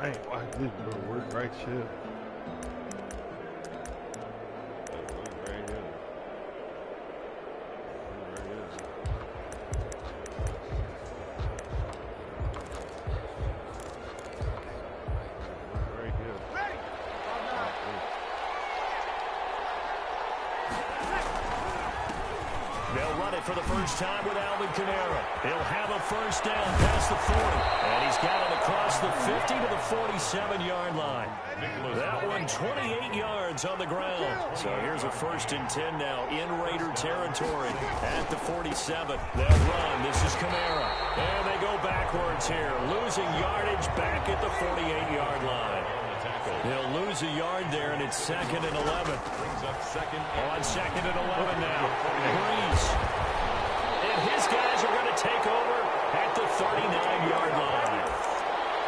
I ain't watched this, bro. Work right shit. For the first time with Alvin Kamara. He'll have a first down past the 40. And he's got it across the 50 to the 47-yard line. That one 28 yards on the ground. So here's a 1st and 10 now in Raider territory at the 47. They'll run. This is Kamara. And they go backwards here. Losing yardage back at the 48-yard line. They'll lose a yard there, and it's 2nd and 11. Brings up second. On 2nd and 11 now. Breeze. And his guys are going to take over at the 39-yard line.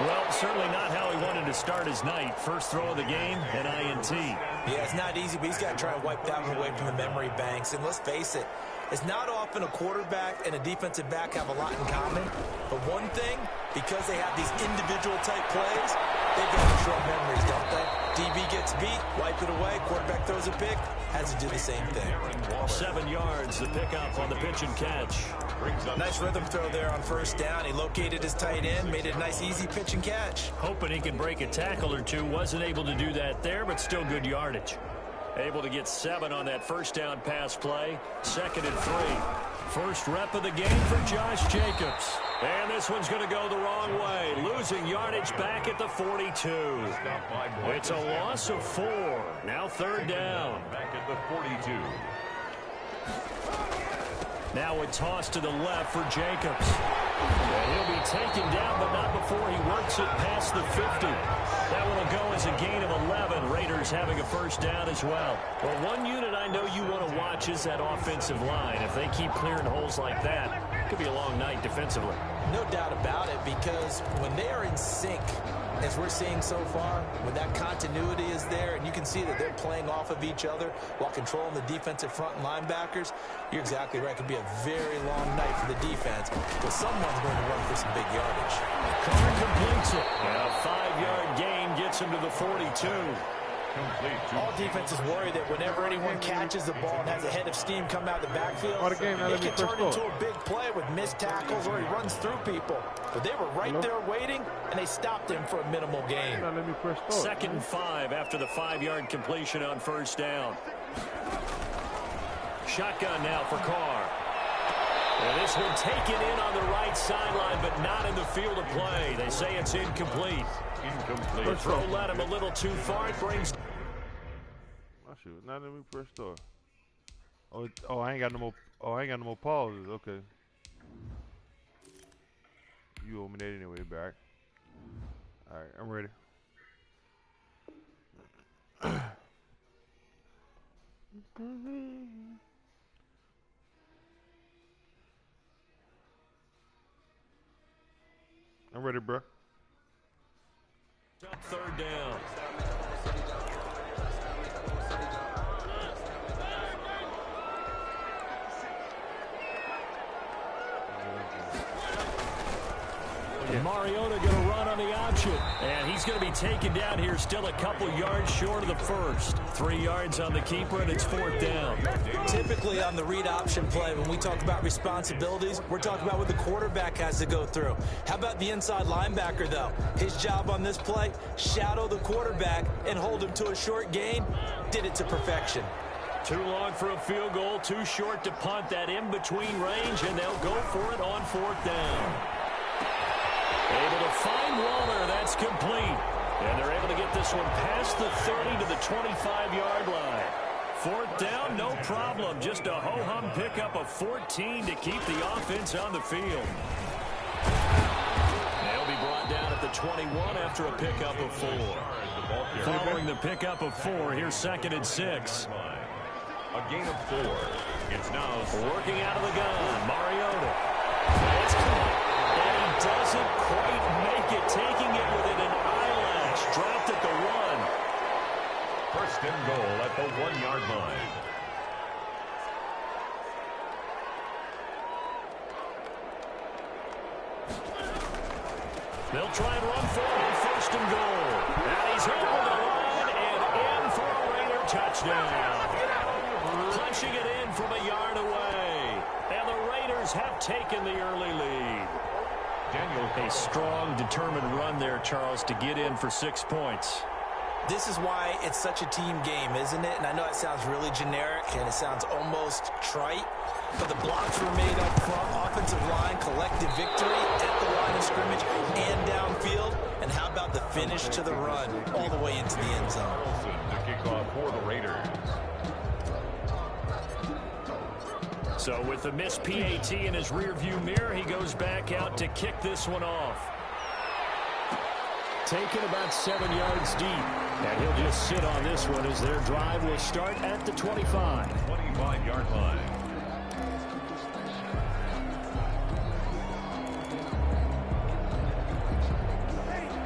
Well, certainly not how he wanted to start his night. First throw of the game, an INT. Yeah, it's not easy, but he's got to try and wipe that one away from the memory banks. And let's face it, it's not often a quarterback and a defensive back have a lot in common. But one thing, because they have these individual type plays, they've got short memories, don't they? DB gets beat, wipe it away, quarterback throws a pick, has to do the same thing. 7 yards, the pickup on the pitch and catch. Nice rhythm throw there on first down. He located his tight end, made it a nice easy pitch and catch. Hoping he can break a tackle or two. Wasn't able to do that there, but still good yardage. Able to get 7 on that first down pass play. 2nd and 3. First rep of the game for Josh Jacobs. And this one's going to go the wrong way. Losing yardage back at the 42. It's a loss of 4. Now 3rd down. Back at the 42. Now a toss to the left for Jacobs. And he'll be taken down, but not before he works it past the 50. That one will go as a gain of 11. Raiders having a first down as well. Well, one unit I know you want to watch is that offensive line. If they keep clearing holes like that, it could be a long night defensively. No doubt about it, because when they are in sync, as we're seeing so far, when that continuity is there and you can see that they're playing off of each other while controlling the defensive front and linebackers, you're exactly right. It could be a very long night for the defense because someone's going to run for some big yardage. Carr completes it. And a 5-yard gain gets him to the 42. All defenses worry that whenever anyone catches the ball and has a head of steam come out of the backfield, it can turn into a big play with missed tackles or he runs through people. But they were right there waiting, and they stopped him for a minimal gain. 2nd and 5 after the 5-yard completion on first down. Shotgun now for Carr. And this one taken in on the right sideline, but not in the field of play. They say it's incomplete. The throw led him a little too far. It brings... Shoot, not let me press start. Oh, I ain't got no more. Oh, I ain't got no more pauses. Okay. You owe me that anyway, back. All right, I'm ready. I'm ready, bro. 3rd down. Mariota going to run on the option. And he's going to be taken down here still a couple yards short of the first. 3 yards on the keeper, and it's 4th down. Typically on the read option play, when we talk about responsibilities, we're talking about what the quarterback has to go through. How about the inside linebacker, though? His job on this play, shadow the quarterback and hold him to a short gain. Did it to perfection. Too long for a field goal, too short to punt. That in-between range, and they'll go for it on 4th down. Able to find Waller. That's complete. And they're able to get this one past the 30 to the 25-yard line. 4th down, no problem. Just a ho-hum pickup of 14 to keep the offense on the field. They'll be brought down at the 21 after a pickup of 4. Following the pickup of 4, here's 2nd and 6. A gain of 4. It's now working out of the gun. Mariota. It's caught. And he doesn't quite make it, taking it within an eyelash. Dropped at the 1. 1st and goal at the 1-yard line. They'll try and run for it on 1st first and goal. And he's over the line and in for a Raider touchdown. Punching it in from a yard away. And the Raiders have taken the early lead. A strong, determined run there, Charles, to get in for 6 points. This is why it's such a team game, isn't it? And I know it sounds really generic and it sounds almost trite, but the blocks were made up front, offensive line, collective victory at the line of scrimmage and downfield. And how about the finish to the run all the way into the end zone? To kick off for the Raiders. So with the missed PAT in his rearview mirror, he goes back out to kick this one off. Taken about 7 yards deep. And he'll just sit on this one as their drive will start at the 25. 25-yard line.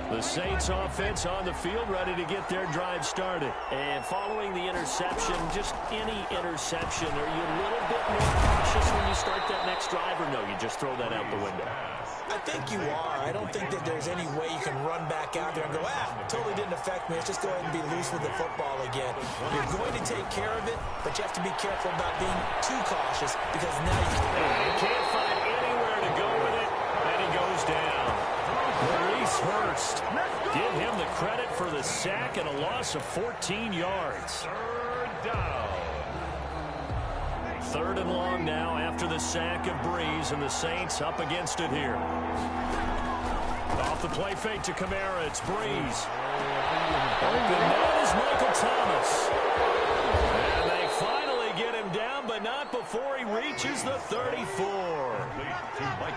The Saints offense on the field ready to get their drive started. And following the interception, just any interception, are you a little bit more cautious when you start that next drive, or no, you just throw that out the window? I think you are. I don't think that there's any way you can run back out there and go, totally didn't affect me. Let's just go ahead and be loose with the football again. You're going to take care of it, but you have to be careful about being too cautious because now you can't find anywhere to go with it, and he goes down. Maurice Hurst, give him the credit for the sack and a loss of 14 yards. Third down. 3rd and long now after the sack of Breeze, and the Saints up against it here. Off the play fake to Kamara, it's Breeze. Open man is Michael Thomas. And they finally get him down, but not before he reaches the 34.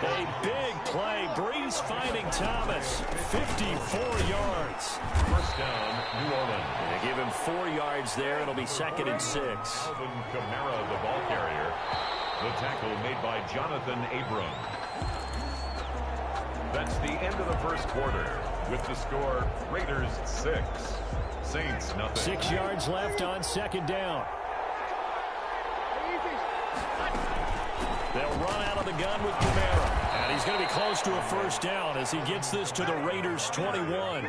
A big play. Breeze finding Thomas. 54 yards. First down, New Orleans. They give him 4 yards there. It'll be 2nd and 6. Alvin Kamara, the ball carrier. The tackle made by Jonathan Abram. That's the end of the first quarter. With the score, Raiders 6, Saints nothing. 6 yards left on 2nd down. They'll run out of the gun with Kamara. And he's going to be close to a first down as he gets this to the Raiders' 21.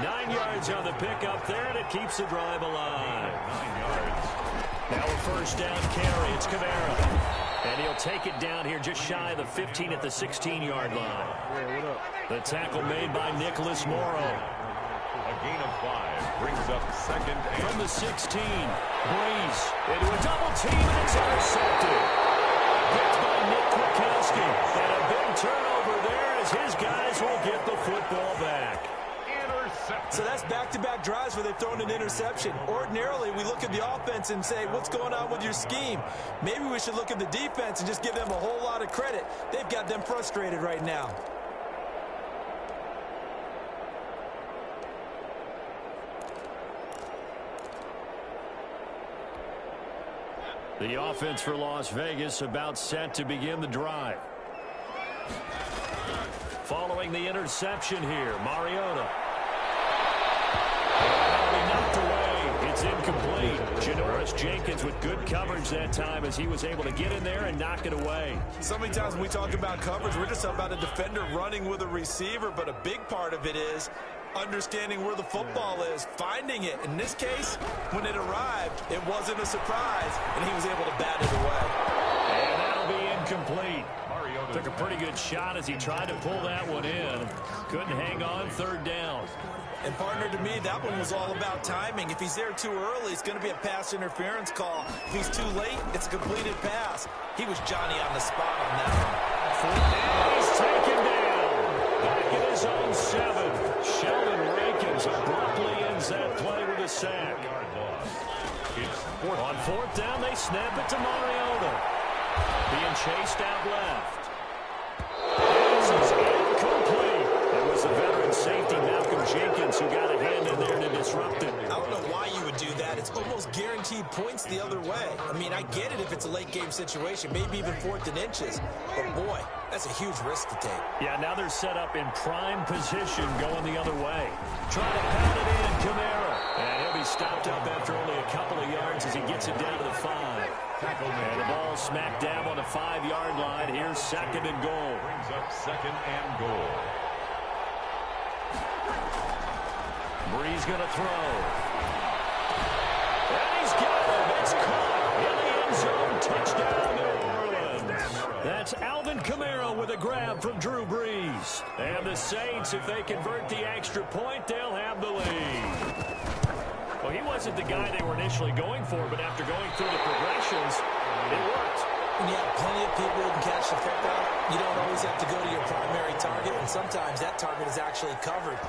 9 yards on the pickup there, and it keeps the drive alive. 9 yards. Now a first down carry. It's Kamara. And he'll take it down here just shy of the 15 at the 16-yard line. The tackle made by Nicholas Morrow. A gain of 5 brings up 2nd and from the 16. Breeze into a double team, and it's intercepted. Picked by Nick Kwiatkowski. And a big turnover there as his guys will get the football back. So that's back-to-back drives where they've thrown an interception. Ordinarily, we look at the offense and say, what's going on with your scheme? Maybe we should look at the defense and just give them a whole lot of credit. They've got them frustrated right now. The offense for Las Vegas about set to begin the drive. Following the interception here, Mariota. Knocked away. It's incomplete. Janoris Jenkins with good coverage that time as he was able to get in there and knock it away. So many times when we talk about coverage, we're just about a defender running with a receiver, but a big part of it is understanding where the football is, finding it. In this case, when it arrived, it wasn't a surprise, and he was able to bat it away. And that'll be incomplete. Took a pretty good shot as he tried to pull that one in. Couldn't hang on. 3rd down. And, partner, to me, that one was all about timing. If he's there too early, it's going to be a pass interference call. If he's too late, it's a completed pass. He was Johnny on the spot on that one. And he's taken down. Back in his own 7. Sheldon Rankins abruptly ends that play with a sack. On 4th down, they snap it to Mariota. Being chased out left. This is incomplete. It was the veteran safety, Malcolm Jenkins, who got a hand in there to disrupt it. I don't know why you would do that. It's almost guaranteed points the other way. I mean, I get it if it's a late-game situation, maybe even 4th and inches. But, boy, that's a huge risk to take. Yeah, now they're set up in prime position going the other way. Trying to pound it in, Kamara. And he'll be stopped up after only a couple of yards as he gets it down to the 5. And the ball smacked down on the 5-yard line. Here's 2nd and goal. Brings up 2nd and goal. Brees going to throw. And he's got him. It's caught in the end zone. Touchdown, New Orleans. That's Alvin Kamara with a grab from Drew Brees. And the Saints, if they convert the extra point, they'll have the lead. Well, he wasn't the guy they were initially going for, but after going through the progressions, it worked. When you have plenty of people who can catch the football, you don't always have to go to your primary target, and sometimes that target is actually covered.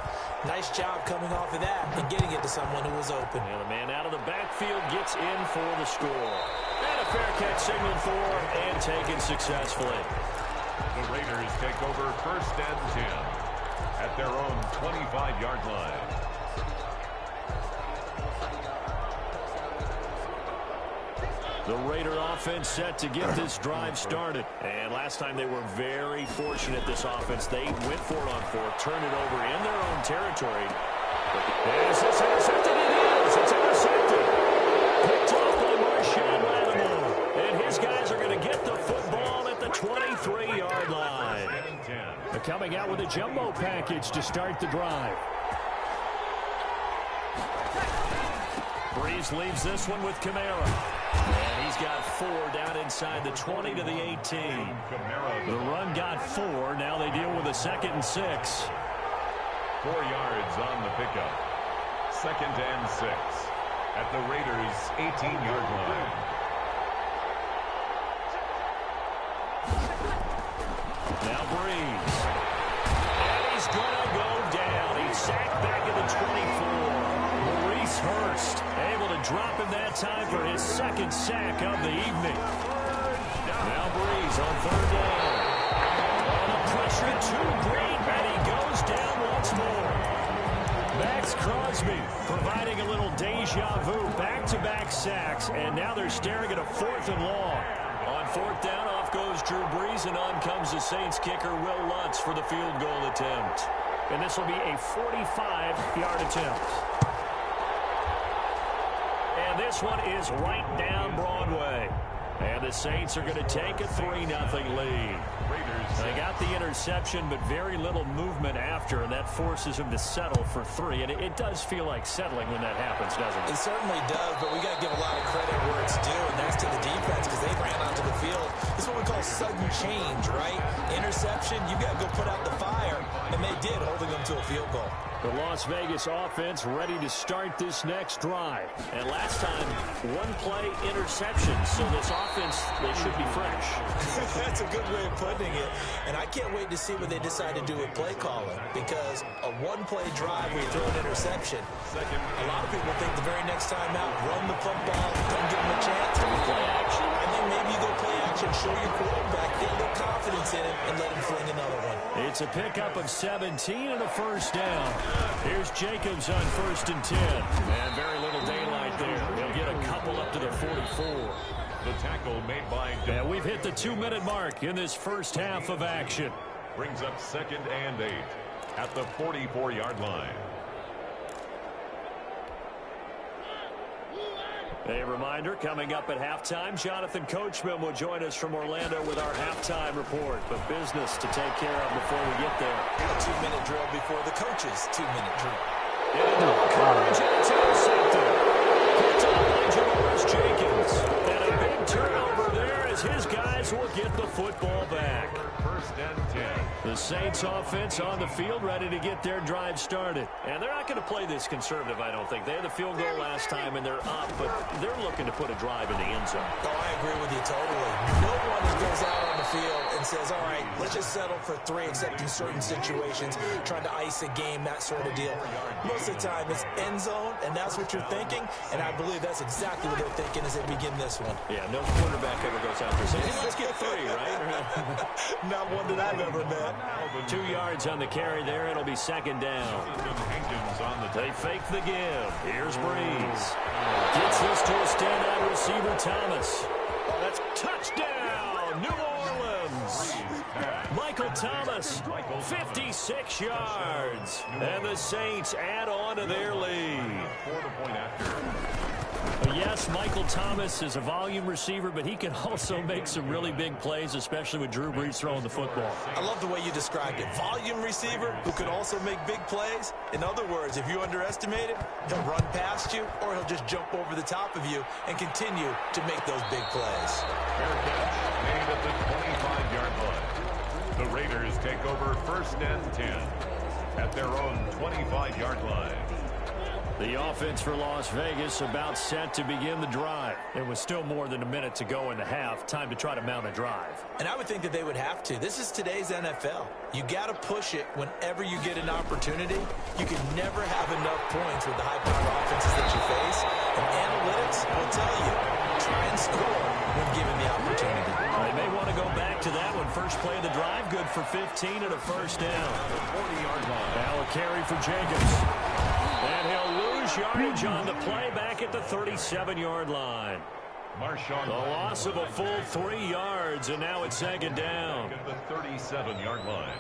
Nice job coming off of that and getting it to someone who was open. And the man out of the backfield gets in for the score. And a fair catch signaled for and taken successfully. The Raiders take over 1st and 10 at their own 25-yard line. The Raider offense set to get this drive started. And last time they were very fortunate, this offense. They went for it on 4th, turned it over in their own territory. Is this intercepted? It is. It's intercepted. Picked off by Marshawn Lattimore. And his guys are going to get the football at the 23-yard line. They're coming out with a jumbo package to start the drive. Brees leaves this one with Kamara. And he's got 4 down inside the 20 to the 18. The run got 4. Now they deal with a 2nd and 6. 4 yards on the pickup. 2nd and 6 at the Raiders' 18-yard line. Now Brees. And he's going to go down. He's sacked back at the 24. Maurice Hurst able to drop him that time for his 2nd sack of the evening. Now Brees on 3rd down. Oh, the pressure too great, and he goes down once more. Max Crosby providing a little deja vu, back-to-back sacks, and now they're staring at a 4th and long. On 4th down, off goes Drew Brees, and on comes the Saints kicker, Will Lutz, for the field goal attempt. And this will be a 45-yard attempt. And this one is right down Broadway. And the Saints are going to take a 3-0 lead. They got the interception, but very little movement after, and that forces them to settle for 3. And it does feel like settling when that happens, doesn't it? It certainly does, but we got to give a lot of credit where it's due, and that's to the defense because they ran onto the field. It's what we call sudden change, right? Interception, you got to go put out the fire, and they did, holding them to a field goal. The Las Vegas offense ready to start this next drive. And last time, 1-play interception. So this offense, they should be fresh. That's a good way of putting it. And I can't wait to see what they decide to do with play calling. Because a 1-play drive where you throw an interception, a lot of people think the very next time out, run the football, don't give them a chance. Play action. And then maybe you go play action, show your quarterback, get a little confidence in it, and let him fling another one. It's a pickup of 17 and a 1st down. Here's Jacobs on 1st and 10. And very little daylight there. He'll get a couple up to the 44. The tackle made by... And we've hit the 2-minute mark in this first half of action. Brings up 2nd and 8 at the 44-yard line. A reminder, coming up at halftime, Jonathan Coachman will join us from Orlando with our halftime report. But business to take care of before we get there. A 2-minute drill before the coach's 2-minute drill. Coverage and it's intercepted. Picked up by Javaris Jenkins. And a big turnover there as his guys will get the football back. 1st and 10. The Saints offense on the field ready to get their drive started. And they're not going to play this conservative, I don't think. They had the field goal last time and they're up, but they're looking to put a drive in the end zone. Oh, I agree with you totally. No one goes out on the field and says, all right, let's just settle for 3, except in certain situations, trying to ice a game, that sort of deal. Most of the time, it's end zone, and that's what you're thinking, and I believe that's exactly what they're thinking as they begin this one. Yeah, no quarterback ever goes out there saying, hey, let's get 3, right? Not one that I've ever met. 2 yards on the carry there. It'll be 2nd down. They fake the give. Here's Brees. Gets this to a standout receiver, Thomas. That's touchdown, New Orleans. Michael Thomas, 56 yards. And the Saints add on to their lead. Yes, Michael Thomas is a volume receiver, but he can also make some really big plays, especially with Drew Brees throwing the football. I love the way you described it. Volume receiver who can also make big plays. In other words, if you underestimate it, he'll run past you or he'll just jump over the top of you and continue to make those big plays. Fair catch made at the 25-yard line. The Raiders take over 1st and 10 at their own 25-yard line. The offense for Las Vegas about set to begin the drive. It was still more than a minute to go in the half. Time to try to mount a drive. And I would think that they would have to. This is today's NFL. You got to push it whenever you get an opportunity. You can never have enough points with the high-powered offenses that you face. And analytics will tell you, try and score when given the opportunity. They may want to go back to that one. First play of the drive, good for 15 and a first down. 40-yard line. Now a carry for Jacobs. And he'll lose yardage on the play back at the 37-yard line. Marshawn. The loss of a full 3 yards, and now it's 2nd down. At the 37-yard line.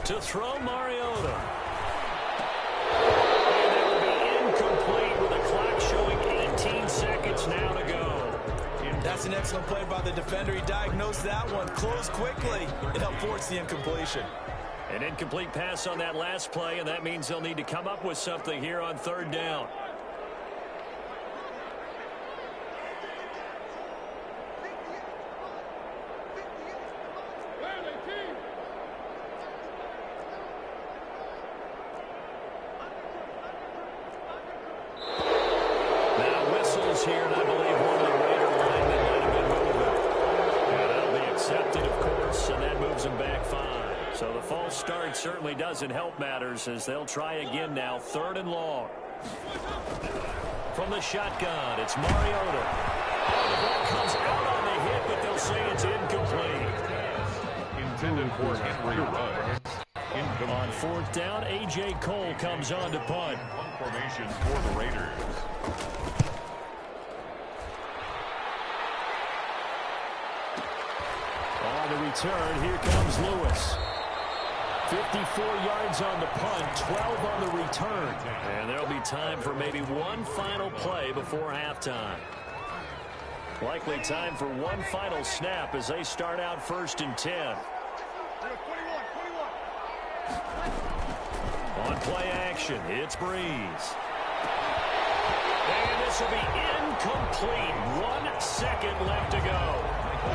To throw Mariota. And that will be incomplete with the clock showing 18 seconds now to go. That's an excellent play by the defender. He diagnosed that one, closed quickly, and helped force the incompletion. An incomplete pass on that last play, and that means they'll need to come up with something here on 3rd down. Now whistles here, and I believe one of the Raider linemen might have been moving. And that'll be accepted, of course, and that moves them back 5. So the false start certainly doesn't help matters as they'll try again now, 3rd and long. From the shotgun, it's Mariota. The ball comes out on the hit, but they'll say it's incomplete. Intended for Henry Ruggs. On 4th down, A.J. Cole comes on to punt. Punt formation for the Raiders. On the return, here comes Lewis. 54 yards on the punt, 12 on the return. And there'll be time for maybe one final play before halftime. Likely time for one final snap as they start out 1st and 10. On play action, it's Breeze. And this will be incomplete. 1 second left to go.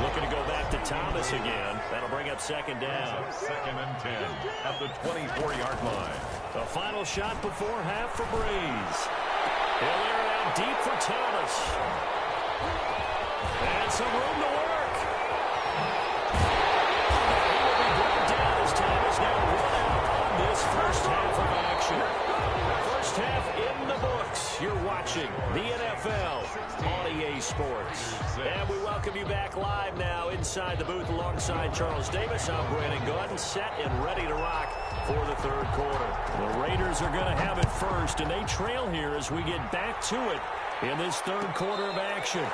Looking to go back to Thomas again. That'll bring up 2nd down. 2nd and 10 at the 24-yard line. The final shot before half for Breeze. He'll air it out deep for Thomas. And some room to work. He will be brought down as Thomas now run out on this first half of action. First half in the books. You're watching the NFL on EA Sports. And we welcome you back live now inside the booth alongside Charles Davis. I'm Brandon Gordon, set and ready to rock for the 3rd quarter. The Raiders are going to have it first, and they trail here as we get back to it in this 3rd quarter of action.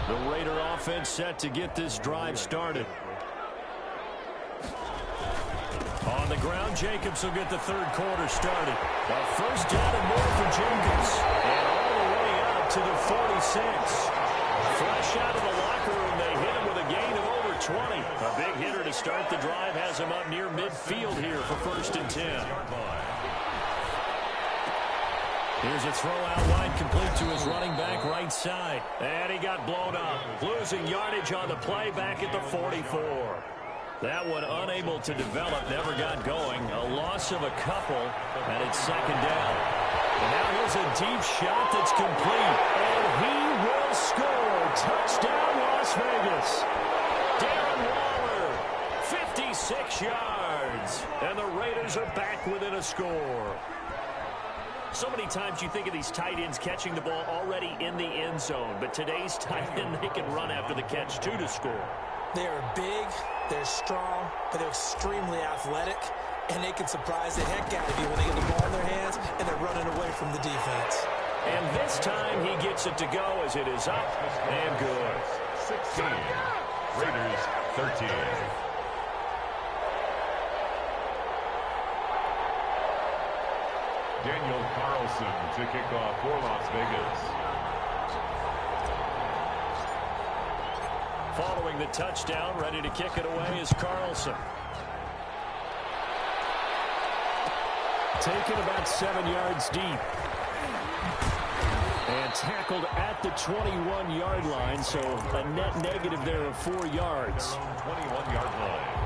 The Raider offense set to get this drive started. On the ground, Jacobs will get the 3rd quarter started. A 1st down and more for Jacobs. And all the way out to the 46. Fresh out of the locker room, they hit him with a gain of over 20. A big hitter to start the drive has him up near midfield here for 1st and 10. Here's a throw out wide, complete to his running back right side. And he got blown up. Losing yardage on the play back at the 44. That one unable to develop, never got going. A loss of a couple, and it's 2nd down. And now here's a deep shot that's complete. And he will score. Touchdown, Las Vegas. Darren Waller, 56 yards. And the Raiders are back within a score. So many times you think of these tight ends catching the ball already in the end zone. But today's tight end, they can run after the catch, too, to score. They are big, they're strong, but they're extremely athletic, and they can surprise the heck out of you when they get the ball in their hands and they're running away from the defense. And this time he gets it to go as it is up and good. 16. Raiders 13. Daniel Carlson to kick off for Las Vegas. Following the touchdown, ready to kick it away is Carlson. Taken about 7 yards deep. And tackled at the 21-yard line, so a net negative there of 4 yards. 21-yard line.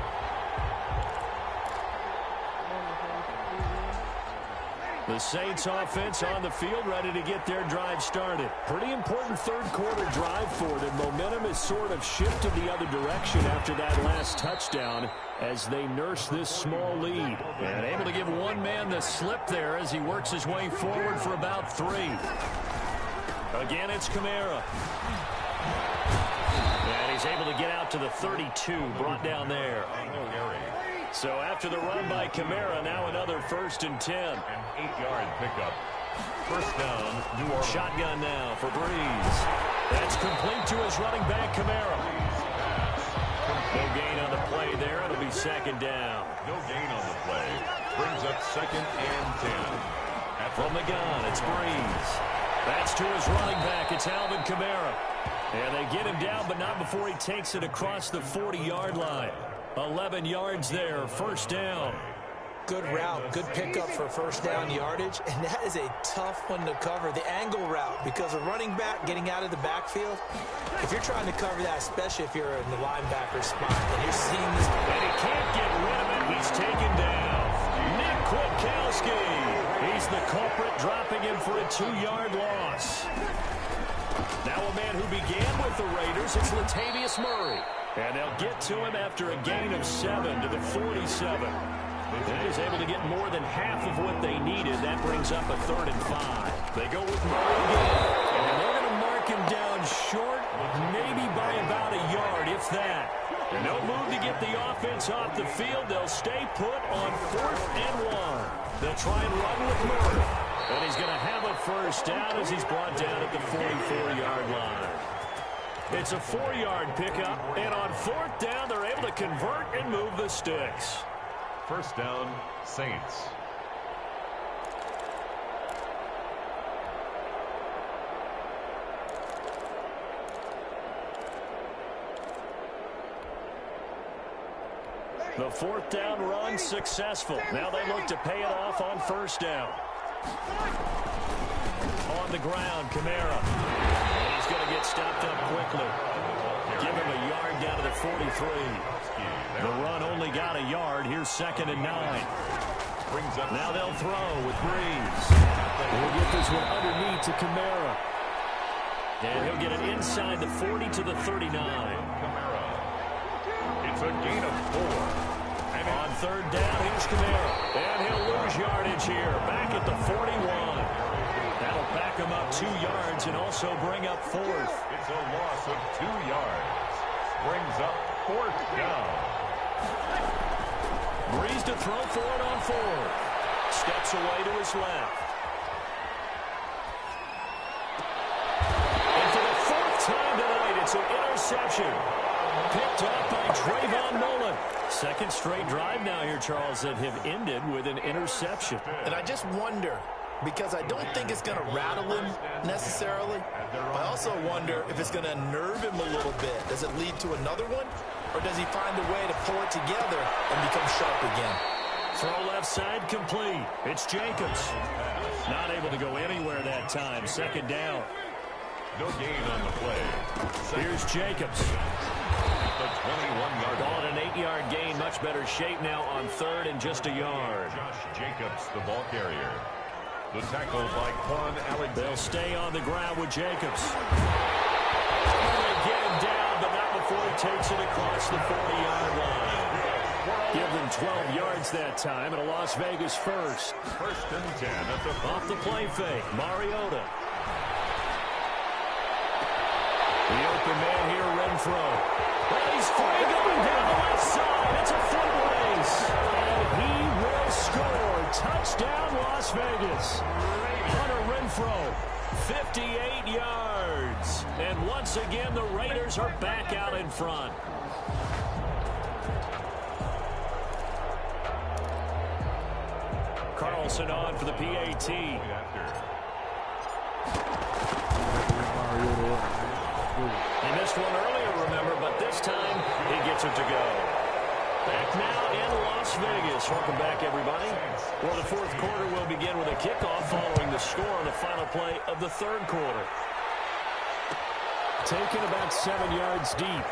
The Saints offense on the field, ready to get their drive started. Pretty important third quarter drive for them. Momentum has sort of shifted the other direction after that last touchdown as they nurse this small lead. And able to give one man the slip there as he works his way forward for about 3. Again, it's Kamara. And he's able to get out to the 32, brought down there. So after the run by Kamara, now another 1st and 10. An 8-yard pickup. First down, New Orleans. Shotgun now for Breeze. That's complete to his running back, Kamara. No gain on the play there. It'll be 2nd down. No gain on the play. Brings up 2nd and 10. From the gun, it's Breeze. That's to his running back. It's Alvin Kamara. And they get him down, but not before he takes it across the 40-yard line. 11 yards there, 1st down. Good route, good pickup for 1st down yardage, and that is a tough one to cover, the angle route, because a running back getting out of the backfield, if you're trying to cover that, especially if you're in the linebacker spot, and you're seeing this. And he can't get rid of it. He's taken down. Nick Kwiatkowski. He's the culprit, dropping him for a 2-yard loss. Now a man who began with the Raiders, it's Latavius Murray. And they'll get to him after a gain of 7 to the 47. That is able to get more than half of what they needed. That brings up a 3rd and 5. They go with Murray again. And they're going to mark him down short, maybe by about a yard, if that. No move to get the offense off the field. They'll stay put on 4th and 1. They'll try and run with Murray. And he's going to have a 1st down as he's brought down at the 44-yard line. It's a 4-yard pickup, and on 4th down, they're able to convert and move the sticks. 1st down, Saints. The 4th down run successful. Now they look to pay it off on 1st down. On the ground, Kamara. He's going to get stopped up quickly. Give him a yard down to the 43. The run only got a yard. Here's 2nd and 9. Now they'll throw with Breeze. We'll get this one underneath to Kamara. And he'll get it inside the 40 to the 39. It's a gain of 4. And on 3rd down, here's Kamara. And he'll lose yardage here. Back at the 41. That'll back him up 2 yards and also bring up 4th. It's a loss of 2 yards. Brings up 4th down. Breeze to throw for it on 4th. Steps away to his left. And for the 4th time tonight, it's an interception. Picked up by Trayvon Mullen. 2nd straight drive now here, Charles, that have ended with an interception. And I just wonder, because I don't think it's going to rattle him necessarily. I also wonder if it's going to unnerve him a little bit. Does it lead to another one? Or does he find a way to pull it together and become sharp again? Throw left side complete. It's Jacobs. Not able to go anywhere that time. 2nd down. No gain on the play. Here's Jacobs. The 21-yard Ball at an 8-yard gain. Much better shape now on 3rd and just a yard. Josh Jacobs, the ball carrier. The tackle by Quan Alexander. They'll stay on the ground with Jacobs. They get him down, but not before he takes it across the 40-yard line. Give them 12 yards that time, and a Las Vegas 1st. 1st and 10 at the Off the play fake, Mariota. The open man here, Renfro. Well, he's free going down the left side. It's a foot race. And he will score. Touchdown, Las Vegas. Hunter Renfro 58 yards. And once again, the Raiders are back out in front. Carlson on for the PAT. He missed one earlier, remember, but this time he gets it to go. Back now in Las Vegas. Welcome back, everybody. Well, the fourth quarter will begin with a kickoff following the score on the final play of the third quarter. Taken about 7 yards deep.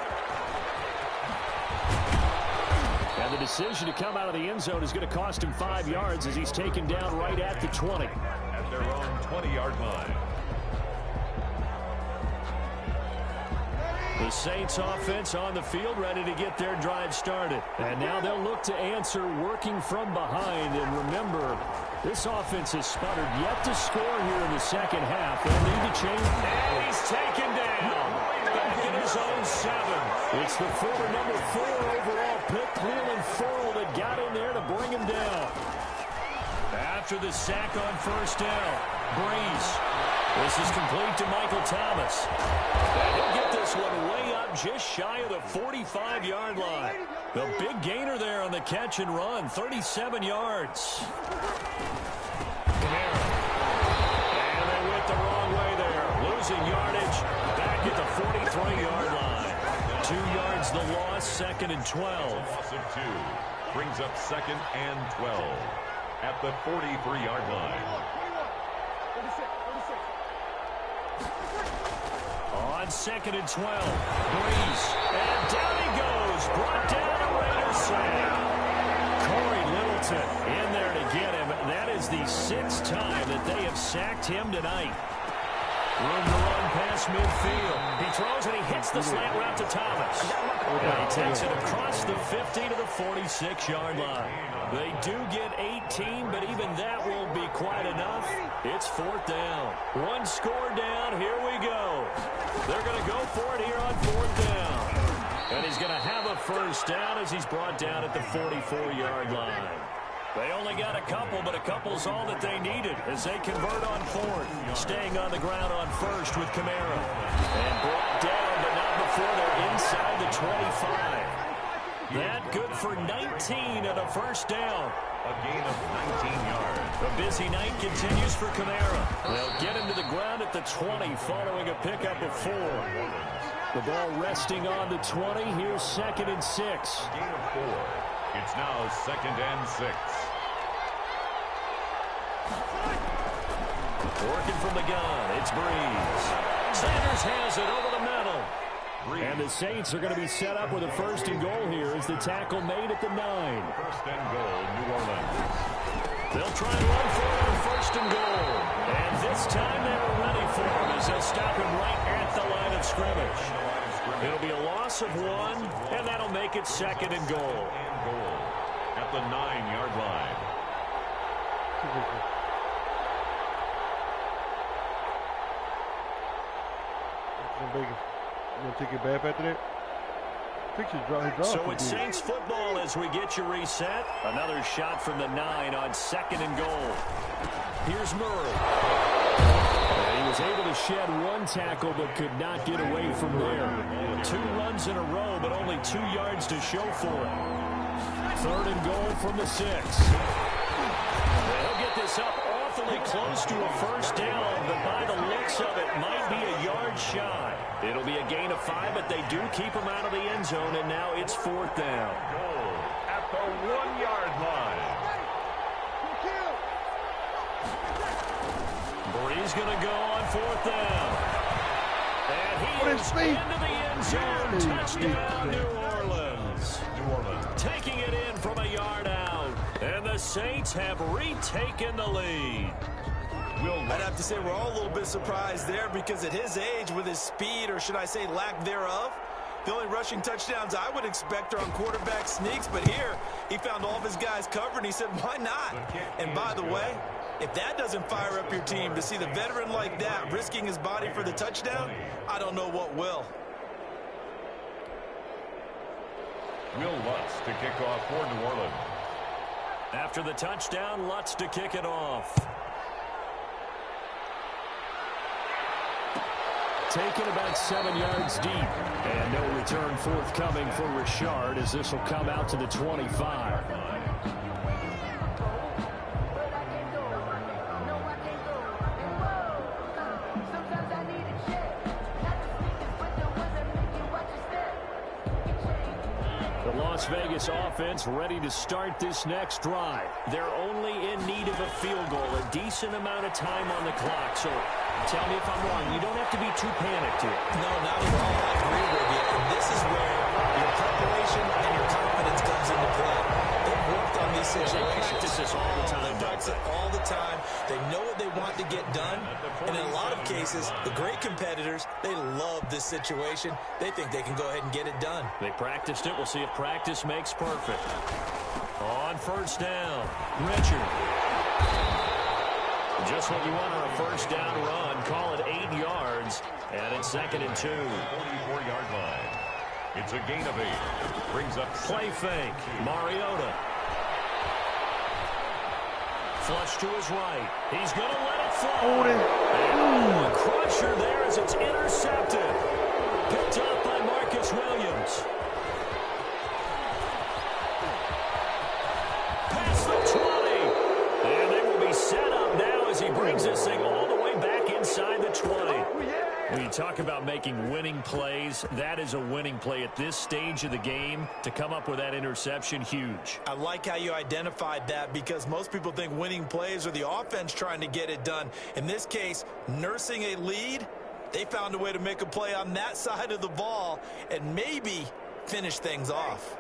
And the decision to come out of the end zone is going to cost him 5 yards as he's taken down right at the 20. At their own 20-yard line. The Saints offense on the field, ready to get their drive started. And now they'll look to answer working from behind. And remember, this offense has sputtered yet to score here in the second half. They'll need to change. And he's taken down. Back in his own 7. It's the former number 4 overall pick, Cleveland Ferrell, that got in there to bring him down. After the sack on first down, Breeze. This is complete to Michael Thomas. And he'll get this one way up just shy of the 45-yard line. The big gainer there on the catch and run, 37 yards. Kamara. And they went the wrong way there. Losing yardage back at the 43-yard line. 2 yards the loss, 2nd and 12. Loss of 2 brings up 2nd and 12 at the 43-yard line. On 2nd and 12, Breeze, and down he goes, brought down a Raiders sack. Corey Littleton in there to get him. That is the 6th time that they have sacked him tonight. Room to run past midfield. He throws and he hits the slant route to Thomas. And he takes it across the 50 to the 46-yard line. They do get 18, but even that won't be quite enough. It's 4th down. 1 score down. Here we go. They're going to go for it here on 4th down. And he's going to have a first down as he's brought down at the 44-yard line. They only got a couple, but a couple's all that they needed as they convert on 4th. Staying on the ground on 1st with Kamara. And brought down, but not before they're inside the 25. That good for 19 and a first down. A gain of 19 yards. The busy night continues for Kamara. They'll get him to the ground at the 20 following a pickup of 4. The ball resting on the 20. Here's 2nd and 6. Gain of 4. It's now 2nd and 6. Working from the gun, it's Breeze. Sanders has it over the middle. Breeze. And the Saints are going to be set up with a 1st and goal here as the tackle made at the 9. 1st and goal, New Orleans. They'll try and run for it on 1st and goal. And this time they were ready for him as they'll stop him right at the line of scrimmage. It'll be a loss of 1, and that'll make it 2nd and goal. At the 9-yard line. You gonna take it back after that? So it's Saints football as we get you reset. Another shot from the 9 on 2nd and goal. Here's Murray. And he was able to shed 1 tackle but could not get away from there. 2 runs in a row, but only 2 yards to show for it. 3rd and goal from the 6. They'll get this up awfully close to a first down, but by the looks of it, might be a yard shy. It'll be a gain of 5, but they do keep him out of the end zone, and now it's 4th down. Goal at the 1-yard line. Breeze going to go on 4th down. And he is into the end zone. Touchdown, New Orleans. New Orleans. Taking it in from a yard out. And the Saints have retaken the lead. I'd have to say we're all a little bit surprised there because at his age, with his speed, or should I say lack thereof, the only rushing touchdowns I would expect are on quarterback sneaks. But here, he found all of his guys covered, and he said, why not? And by the way, if that doesn't fire up your team to see the veteran like that risking his body for the touchdown, I don't know what will. Will Lutz to kick off for New Orleans. After the touchdown, Lutz to kick it off. taken about 7 yards deep. And no return forthcoming for Richard as this will come out to the 25. The Las Vegas offense ready to start this next drive. They're only in need of a field goal, a decent amount of time on the clock. So tell me if I'm wrong. You don't have to be too panicked here. No, not at all. I agree with you. And this is where your preparation and your confidence comes into play. They've worked on these situations. They practice this all the time. They practice it all the time. They know what they want to get done. And in a lot of cases, the great competitors, they love this situation. They think they can go ahead and get it done. They practiced it. We'll see if practice makes perfect. On first down, Richard. Just what you want on a first down run. Call it 8 yards. And it's 2nd and 2. 44-yard line. It's a gain of 8. Brings up play fake. Mariota. Flush to his right. He's going to let it fly. And a crusher there as it's intercepted. Picked up by Marcus Williams. Past the 20. And they will be set up now as he brings this thing all the way back inside the 20. When you talk about making winning plays, that is a winning play at this stage of the game. To come up with that interception, huge. I like how you identified that because most people think winning plays are the offense trying to get it done. In this case, nursing a lead, they found a way to make a play on that side of the ball and maybe finish things off.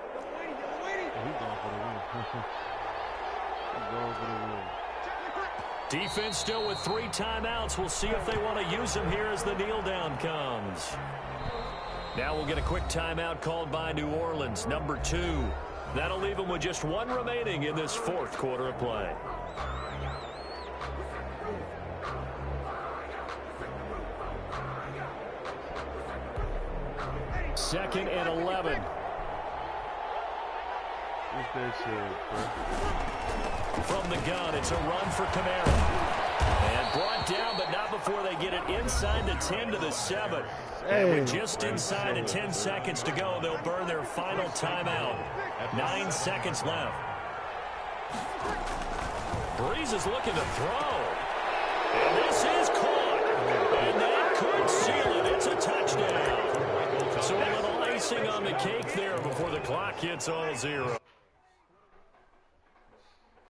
Defense still with 3 timeouts. We'll see if they want to use them here as the kneel down comes. Now we'll get a quick timeout called by New Orleans, number 2. That'll leave them with just 1 remaining in this 4th quarter of play. Second and 11. From the gun, it's a run for Kamara. And brought down, but not before they get it inside the 10 to the 7. And with just inside of 10 seconds to go, they'll burn their final timeout. 9 seconds left. Breeze is looking to throw. And this is caught. And that could seal it. It's a touchdown. So a little icing on the cake there before the clock hits all 0.